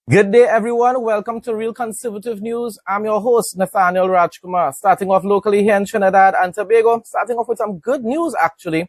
Good day, everyone. Welcome to Real Conservative News. I'm your host, Nathaniel Rajkumar. Starting off locally here in Trinidad and Tobago. Starting off with some good news, actually.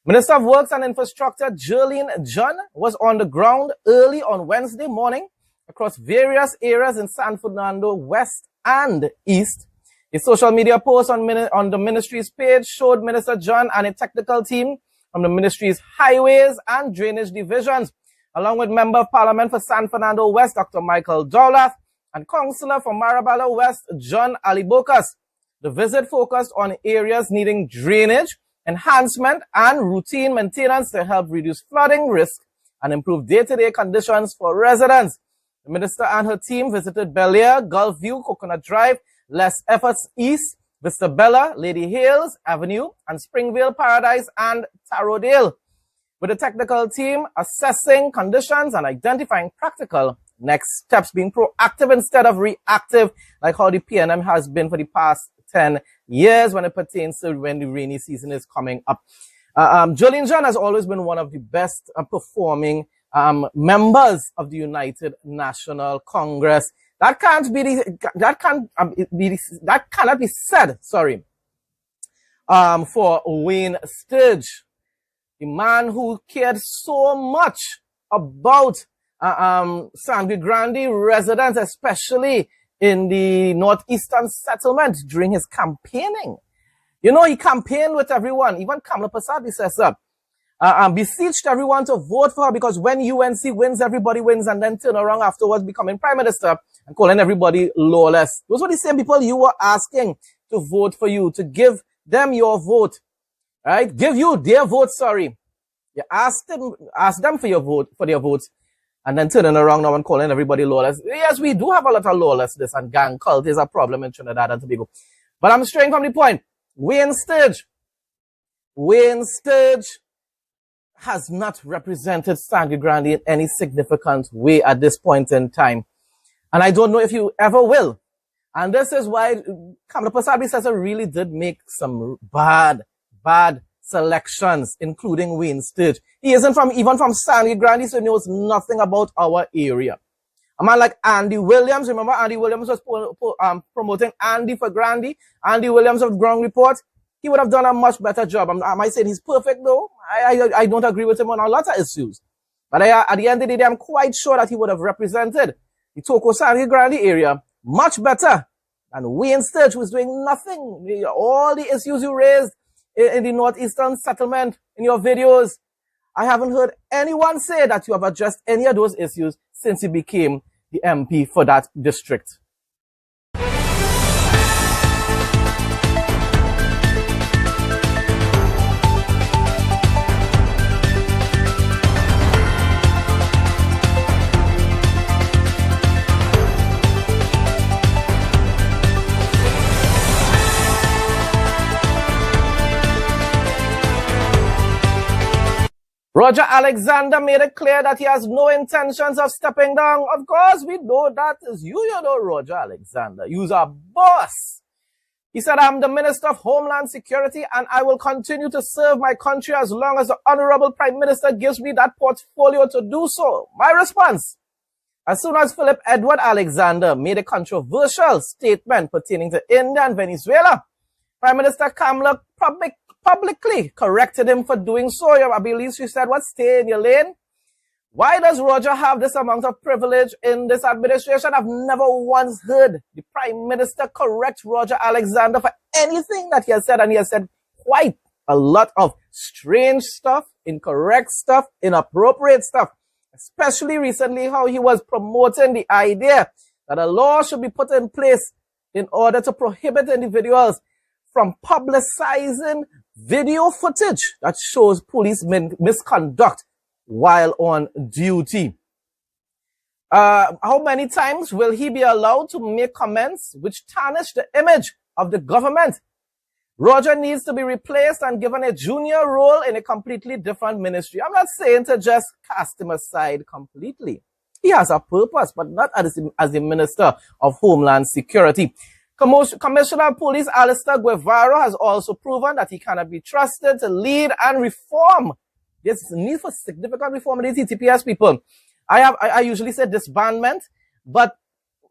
Minister of Works and Infrastructure, Jerlene John, was on the ground early on Wednesday morning across various areas in San Fernando West and East. A social media post on the ministry's page showed Minister John and a technical team from the ministry's highways and drainage divisions, along with Member of Parliament for San Fernando West, Dr. Michael Dowlath, and Councillor for Marabella West, John Alibokas. The visit focused on areas needing drainage, enhancement, and routine maintenance to help reduce flooding risk and improve day-to-day conditions for residents. The minister and her team visited Bel Air, Gulf View, Coconut Drive, Les Efforts East, Vista Bella, Lady Hales Avenue, and Springvale Paradise and Tarodale, with the technical team assessing conditions and identifying practical next steps, being proactive instead of reactive, like how the PNM has been for the past 10 years when it pertains to when the rainy season is coming up. Jerlene John has always been one of the best performing members of the United National Congress. That cannot be said, for Wayne Sturge, the man who cared so much about Sangre Grande residents, especially in the northeastern settlement during his campaigning. You know, he campaigned with everyone. Even Kamala Prasad says beseeched everyone to vote for her, because when UNC wins, everybody wins, and then turn around afterwards becoming prime minister and calling everybody lawless. Those were the same people you were asking to vote for you, to give them your vote. Right? Give you their vote, sorry. You ask them for your vote, for their votes, and then turning around now and calling everybody lawless. Yes, we do have a lot of lawlessness, and gang cult is a problem in Trinidad and Tobago. But I'm straying from the point. Wayne Sturge has not represented Sangre Grande in any significant way at this point in time. And I don't know if you ever will. And this is why Kamala Prasad really did make some bad selections, including Wayne Sturge. He isn't even from Sangre Grande, so he knows nothing about our area. A man like Andy Williams, remember Andy Williams was promoting Andy for Grande, Andy Williams of Ground Report. He would have done a much better job. Am I saying he's perfect though? I don't agree with him on a lot of issues. But at the end of the day, I'm quite sure that he would have represented the Toco Sangre Grande area much better than Wayne Sturge, who was doing nothing. All the issues you raised in the northeastern settlement in your videos, I haven't heard anyone say that you have addressed any of those issues since you became the MP for that district. Roger Alexander made it clear that he has no intentions of stepping down. Of course, we know that is you know, Roger Alexander. You're a boss. He said, I'm the Minister of Homeland Security and I will continue to serve my country as long as the Honorable Prime Minister gives me that portfolio to do so. My response: as soon as Philip Edward Alexander made a controversial statement pertaining to India and Venezuela, Prime Minister Kamala publicly corrected him for doing so. I believe she said, what, stay in your lane? Why does Roger have this amount of privilege in this administration? I've never once heard the Prime Minister correct Roger Alexander for anything that he has said, and he has said quite a lot of strange stuff, incorrect stuff, inappropriate stuff, especially recently how he was promoting the idea that a law should be put in place in order to prohibit individuals from publicizing video footage that shows police misconduct while on duty. How many times will he be allowed to make comments which tarnish the image of the government? Roger needs to be replaced and given a junior role in a completely different ministry. I'm not saying to just cast him aside completely. He has a purpose, but not as the Minister of Homeland Security. Commissioner of Police Alistair Guevara has also proven that he cannot be trusted to lead and reform. There's a need for significant reform in the TTPS, people. I usually say disbandment, But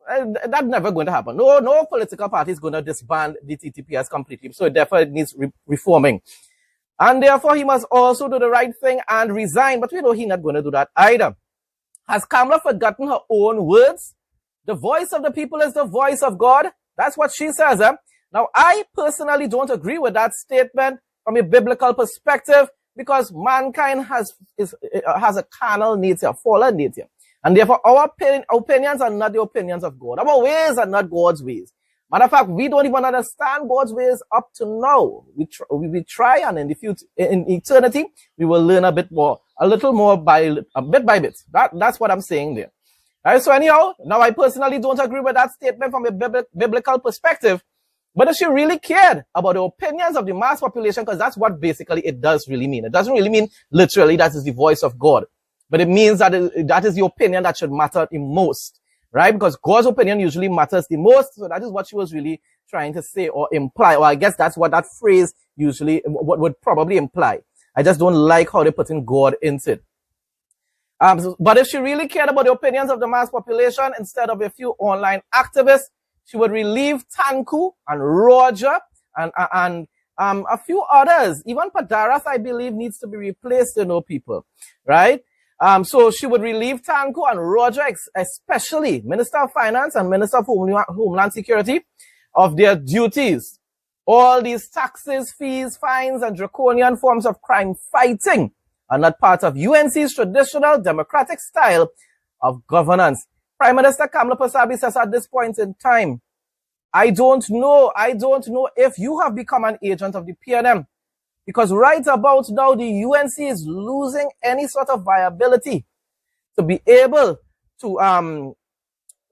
that's never going to happen. No political party is going to disband the TTPS completely. So therefore it needs reforming. And therefore he must also do the right thing and resign. But we know he's not going to do that either. Has Kamala forgotten her own words? The voice of the people is the voice of God. That's what she says. Now, I personally don't agree with that statement from a biblical perspective, because mankind has a carnal nature, fallen nature. And therefore, our opinions are not the opinions of God. Our ways are not God's ways. Matter of fact, we don't even understand God's ways up to now. We try, and in the future, in eternity, we will learn a little more bit by bit. That's what I'm saying there. All right, so anyhow, now I personally don't agree with that statement from a biblical perspective. But if she really cared about the opinions of the mass population, because that's what basically it does really mean. It doesn't really mean literally that is the voice of God. But it means that that is the opinion that should matter the most, right? Because God's opinion usually matters the most. So that is what she was really trying to say or imply. Or I guess that's what that phrase usually would probably imply. I just don't like how they're putting God into it. But if she really cared about the opinions of the mass population instead of a few online activists, she would relieve Tanku and Roger and a few others. Even Padaras, I believe, needs to be replaced, people, right? So she would relieve Tanku and Roger, especially Minister of Finance and Minister of Homeland Security, of their duties. All these taxes, fees, fines, and draconian forms of crime fighting are not part of UNC's traditional democratic style of governance. Prime Minister Kamala Persaud says at this point in time, I don't know if you have become an agent of the PNM, because right about now, the UNC is losing any sort of viability to be able to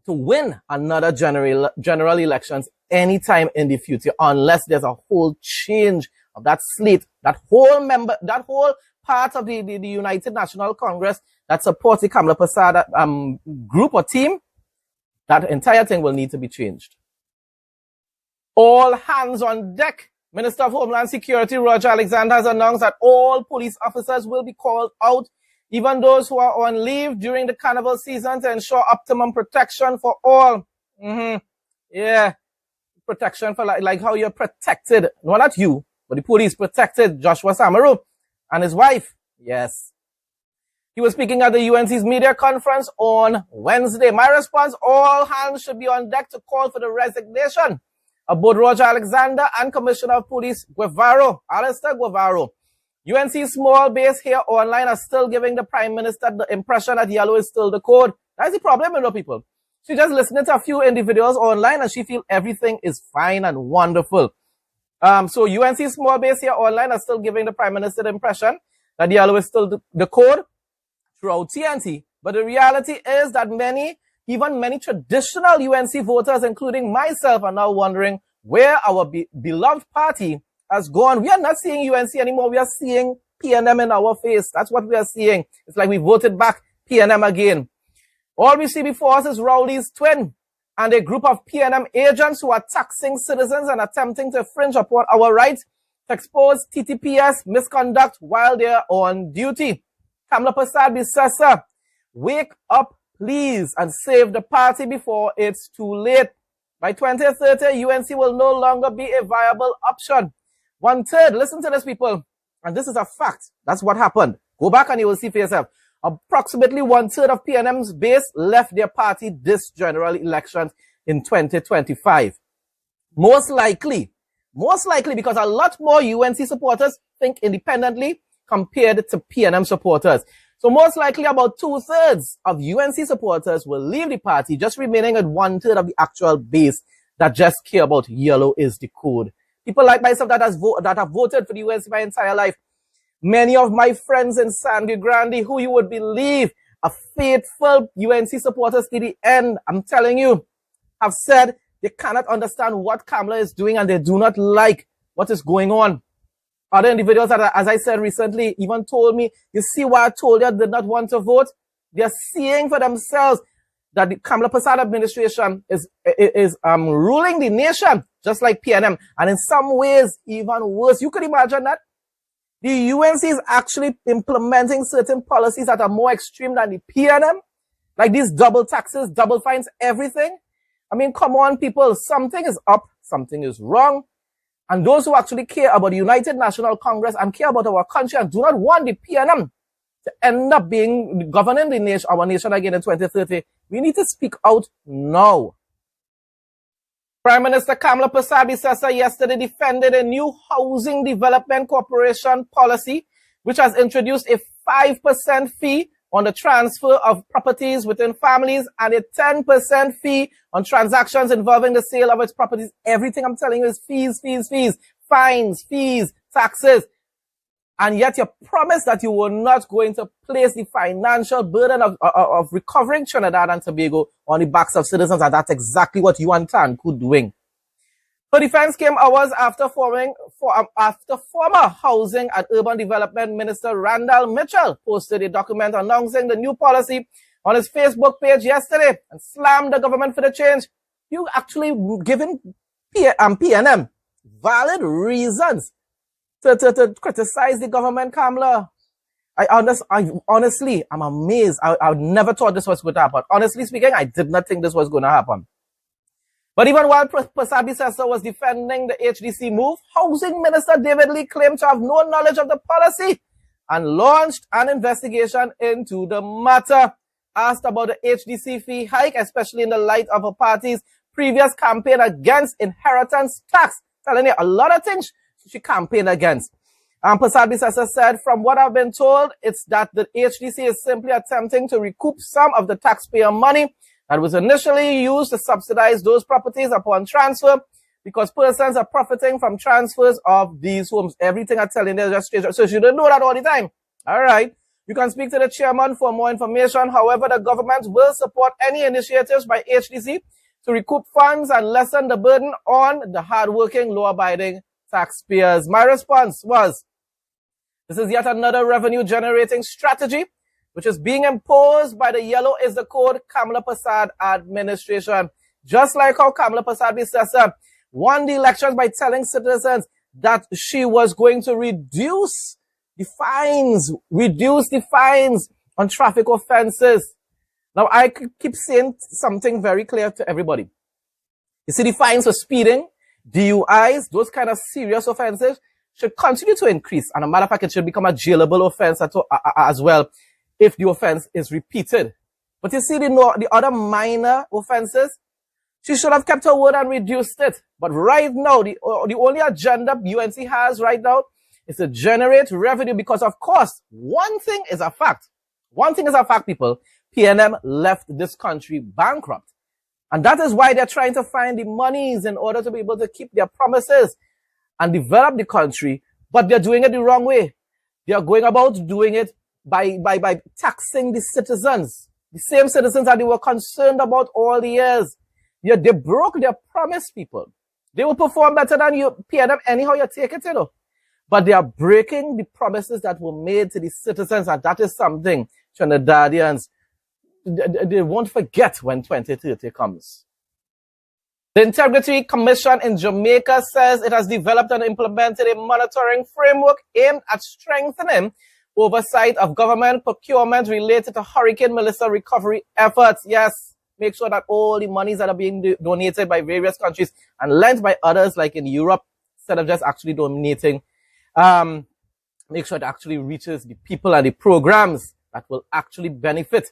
win another general elections anytime in the future, unless there's a whole change of that slate, that whole part of the United National Congress that supports the Kamala Persaud group or team. That entire thing will need to be changed. All hands on deck. Minister of Homeland Security Roger Alexander has announced that all police officers will be called out, even those who are on leave during the carnival season, to ensure optimum protection for all. Yeah, protection for like how you're protected. No, not you, but the police protected Joshua Samaru and his wife. Yes. He was speaking at the UNC's media conference on Wednesday. My response, all hands should be on deck to call for the resignation of both Roger Alexander and Commissioner of Police Alistair Guevaro. UNC's small base here online are still giving the Prime Minister the impression that yellow is still the code. That's the problem, people. She just listening to a few individuals online and she feels everything is fine and wonderful. So UNC's small base here online are still giving the Prime Minister the impression that yellow is still the code throughout TNT. But the reality is that even many traditional UNC voters, including myself, are now wondering where our beloved party has gone. We are not seeing UNC anymore. We are seeing PNM in our face. That's what we are seeing. It's like we voted back PNM again. All we see before us is Rowley's twin and a group of PNM agents who are taxing citizens and attempting to infringe upon our rights to expose TTPS misconduct while they are on duty. Kamala Persaud Bissessa, wake up, please, and save the party before it's too late. By 2030, UNC will no longer be a viable option. 1/3, listen to this, people, and this is a fact. That's what happened. Go back and you will see for yourself. Approximately 1/3 of PNM's base left their party this general election in 2025. Most likely because a lot more UNC supporters think independently compared to PNM supporters. So most likely about 2/3 of UNC supporters will leave the party, just remaining at 1/3 of the actual base that just care about yellow is the code. People like myself that have voted for the UNC my entire life. Many of my friends in Sandy Grande, who you would believe are faithful UNC supporters to the end, I'm telling you, have said they cannot understand what Kamala is doing and they do not like what is going on. Other individuals that, as I said recently, even told me, you see why I told you I did not want to vote? They are seeing for themselves that the Kamala Persaud administration is ruling the nation, just like PNM. And in some ways, even worse. You could imagine that. The UNC is actually implementing certain policies that are more extreme than the PNM. Like these double taxes, double fines, everything. I mean, come on, people. Something is up, something is wrong. And those who actually care about the United National Congress and care about our country and do not want the PNM to end up being governing the nation, our nation again in 2030, we need to speak out now. Prime Minister Kamla Persad-Bissessar yesterday defended a new Housing Development Corporation policy, which has introduced a 5% fee on the transfer of properties within families and a 10% fee on transactions involving the sale of its properties. Everything I'm telling you is fees, fees, fees, fines, fees, taxes. And yet you promise that you were not going to place the financial burden of recovering Trinidad and Tobago on the backs of citizens, and that's exactly what you and TANCU doing. Her defense came hours after former Housing and Urban Development Minister Randall Mitchell posted a document announcing the new policy on his Facebook page yesterday and slammed the government for the change. You actually giving PNM valid reasons to criticize the government, Kamla. Honestly, I'm amazed. I never thought this was going to happen. Honestly speaking, I did not think this was going to happen. But even while Persad-Bissessar was defending the HDC move, Housing Minister David Lee claimed to have no knowledge of the policy and launched an investigation into the matter. Asked about the HDC fee hike, especially in the light of her party's previous campaign against inheritance tax, telling you a lot of things she campaigned against. Persad-Bissessar said, from what I've been told, it's that the HDC is simply attempting to recoup some of the taxpayer money that was initially used to subsidize those properties upon transfer, because persons are profiting from transfers of these homes. Everything I'm telling you is just straight. So you don't know that all the time. All right. You can speak to the chairman for more information. However, the government will support any initiatives by HDC to recoup funds and lessen the burden on the hardworking, law-abiding taxpayers. My response was, this is yet another revenue-generating strategy which is being imposed by the Yellow is the Code Kamla Persad administration. Just like how Kamla Persad-Bissessar won the elections by telling citizens that she was going to reduce the fines on traffic offenses. Now, I keep saying something very clear to everybody. You see, the fines for speeding, DUIs, those kind of serious offenses should continue to increase. And a matter of fact, it should become a jailable offense as well if the offense is repeated. But you see the other minor offenses, she should have kept her word and reduced it. But right now, the only agenda UNC has right now is to generate revenue because, of course, one thing is a fact. One thing is a fact, people. PNM left this country bankrupt. And that is why they're trying to find the monies in order to be able to keep their promises and develop the country. But they're doing it the wrong way. They are going about doing it by taxing the citizens. The same citizens that they were concerned about all the years. Yeah, they broke their promise, people. They will perform better than you, PNM, anyhow you take it, you know. But they are breaking the promises that were made to the citizens, and that is something Trinidadians, they won't forget when 2030 comes. The Integrity Commission in Jamaica says it has developed and implemented a monitoring framework aimed at strengthening oversight of government procurement related to Hurricane Melissa recovery efforts. Yes, make sure that all the monies that are being donated by various countries and lent by others, like in Europe, instead of just actually donating, make sure it actually reaches the people and the programs that will actually benefit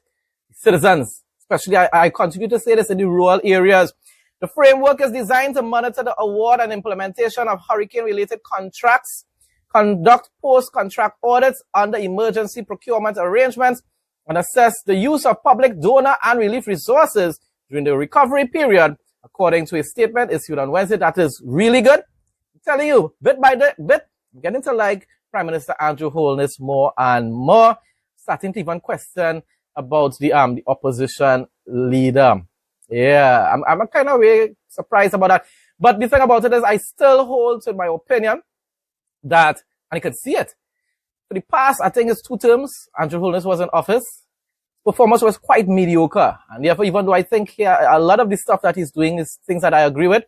the citizens. Especially, I continue to say this, in the rural areas. The framework is designed to monitor the award and implementation of hurricane-related contracts, conduct post-contract audits under emergency procurement arrangements, and assess the use of public donor and relief resources during the recovery period, according to a statement issued on Wednesday. That is really good. I'm telling you, bit by bit, I'm getting to like Prime Minister Andrew Holness more and more, starting to even question about the opposition leader. Yeah, I'm kind of way surprised about that. But the thing about it is, I still hold to my opinion that, and you can see it, for the past, I think it's 2 terms, Andrew Holness was in office, performance was quite mediocre. And therefore, even though I think here, a lot of the stuff that he's doing is things that I agree with,